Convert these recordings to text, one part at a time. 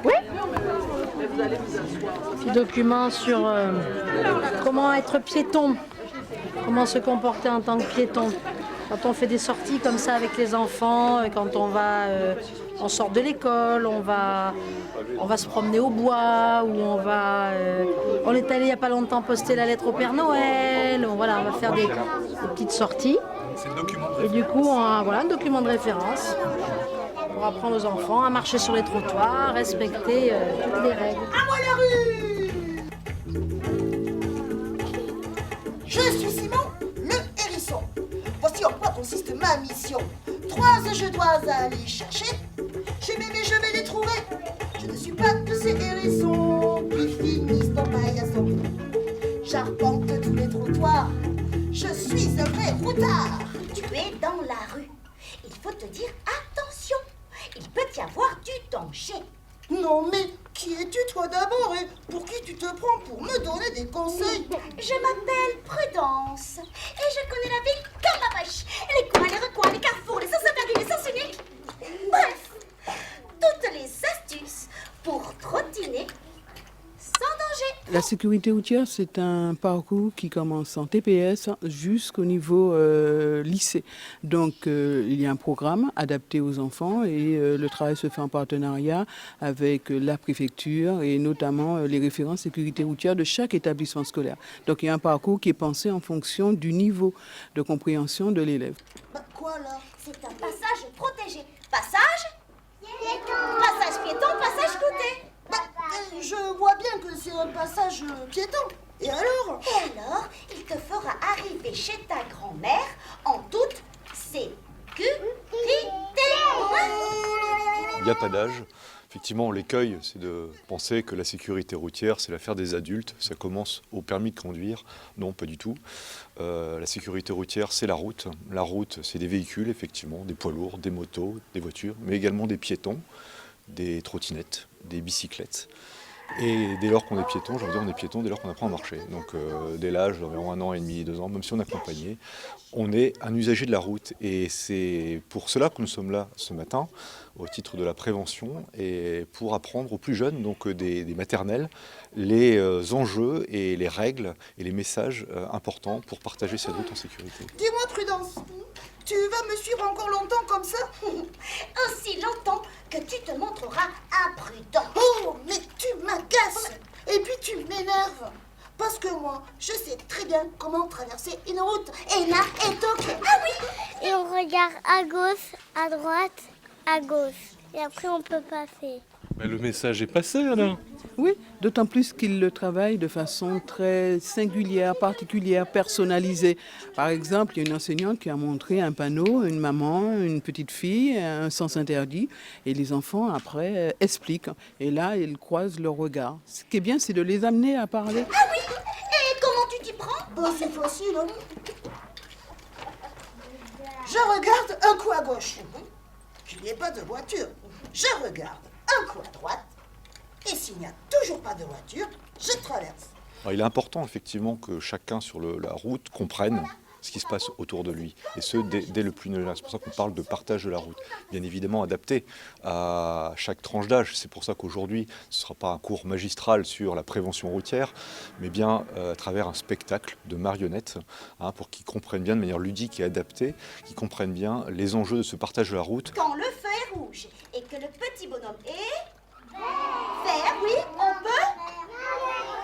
Oui. Petit document sur comment être piéton, comment se comporter en tant que piéton. Quand on fait des sorties comme ça avec les enfants, quand on sort de l'école, on va se promener au bois, ou on est allé il n'y a pas longtemps poster la lettre au Père Noël, on va faire des petites sorties. Et du coup, un document de référence pour apprendre aux enfants à marcher sur les trottoirs, à respecter toutes les règles. À moi la rue! Je suis Simon, le hérisson. Voici en quoi consiste ma mission. 3 œufs je dois aller chercher. J'ai mes je vais les trouver. Je ne suis pas de ces hérissons qui finissent en paillasson. J'arpente tous les trottoirs. Je suis un vrai routard. Tu es dans la rue. Il faut te dire attention. Il peut y avoir du danger. Non mais qui es-tu toi d'abord et pour qui tu te prends pour me donner des conseils? Je m'appelle Prudence et je connais la ville comme ma poche. Les coins, les recoins, les carrefours, les sens interdits, les sens uniques. Bref, toutes les astuces pour trottiner sans danger. La sécurité routière, c'est un parcours qui commence en TPS jusqu'au niveau lycée. Donc, il y a un programme adapté aux enfants et le travail se fait en partenariat avec la préfecture et notamment les référents sécurité routière de chaque établissement scolaire. Donc, il y a un parcours qui est pensé en fonction du niveau de compréhension de l'élève. Bah quoi là? C'est un passage protégé. Passage piéton. Passage piéton, passage côté. Bah, je vois bien que c'est un passage piéton. Et alors? Et alors, il te fera arriver chez ta grand-mère en toute sécurité. Il n'y a pas d'âge. Effectivement, l'écueil, c'est de penser que la sécurité routière, c'est l'affaire des adultes. Ça commence au permis de conduire. Non, pas du tout. La sécurité routière, c'est la route. La route, c'est des véhicules, effectivement, des poids lourds, des motos, des voitures, mais également des piétons, des trottinettes, des bicyclettes. Et dès lors qu'on est piéton, j'ai envie de dire on est piéton dès lors qu'on apprend à marcher. Donc dès l'âge d'environ 1 an et demi, 2 ans, même si on est accompagné, on est un usager de la route. Et c'est pour cela que nous sommes là ce matin, au titre de la prévention, et pour apprendre aux plus jeunes, donc des maternelles, les enjeux et les règles et les messages importants pour partager cette route en sécurité. Dis-moi Prudence, tu vas me suivre encore longtemps comme ça? Aussi longtemps que tu te montreras imprudent. Oh, mais tu m'agaces. Et puis tu m'énerves. Parce que moi, je sais très bien comment traverser une route. Et là, et toc. Ah oui. Et on regarde à gauche, à droite, à gauche. Et après, on peut passer. Mais le message est passé alors. Oui, d'autant plus qu'il le travaille de façon très singulière, particulière, personnalisée. Par exemple, il y a une enseignante qui a montré un panneau, une maman, une petite fille, un sens interdit, et les enfants, après, expliquent. Et là, ils croisent leur regard. Ce qui est bien, c'est de les amener à parler. Ah oui. Et comment tu t'y prends? Bah, c'est facile, hein. Je regarde un coup à gauche. Qu'il n'y ait pas de voiture. Je regarde un coup à droite. Et s'il n'y a toujours pas de voiture, je traverse. Alors, il est important effectivement que chacun sur la route comprenne ce qui se passe autour de lui, et ce dès le plus jeune âge. C'est pour ça qu'on parle de partage de la route, bien évidemment adapté à chaque tranche d'âge. C'est pour ça qu'aujourd'hui, ce ne sera pas un cours magistral sur la prévention routière, mais bien à travers un spectacle de marionnettes, pour qu'ils comprennent bien de manière ludique et adaptée, qu'ils comprennent bien les enjeux de ce partage de la route. Quand le feu est rouge et que le petit bonhomme est... Vert, oui, on peut.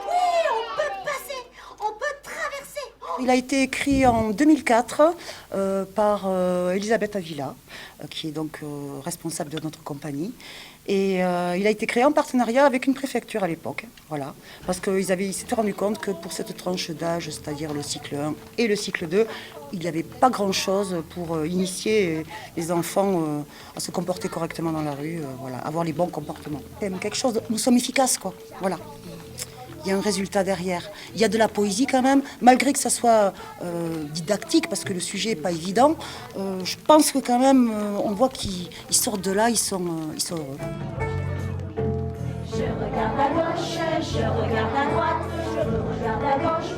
Oui, on peut passer, on peut traverser. Il a été écrit en 2004 par Elisabeth Avila, qui est donc responsable de notre compagnie. Et il a été créé en partenariat avec une préfecture à l'époque, voilà, parce qu'ils s'étaient rendu compte que pour cette tranche d'âge, c'est-à-dire le cycle 1 et le cycle 2, il n'y avait pas grand-chose pour initier les enfants à se comporter correctement dans la rue, voilà, avoir les bons comportements. Quelque chose, nous sommes efficaces, quoi, voilà. Il y a un résultat derrière. Il y a de la poésie quand même, malgré que ça soit didactique, parce que le sujet n'est pas évident. Je pense que quand même, on voit qu'ils sortent de là, ils sont heureux. Je regarde à gauche, je regarde à droite, je regarde à gauche.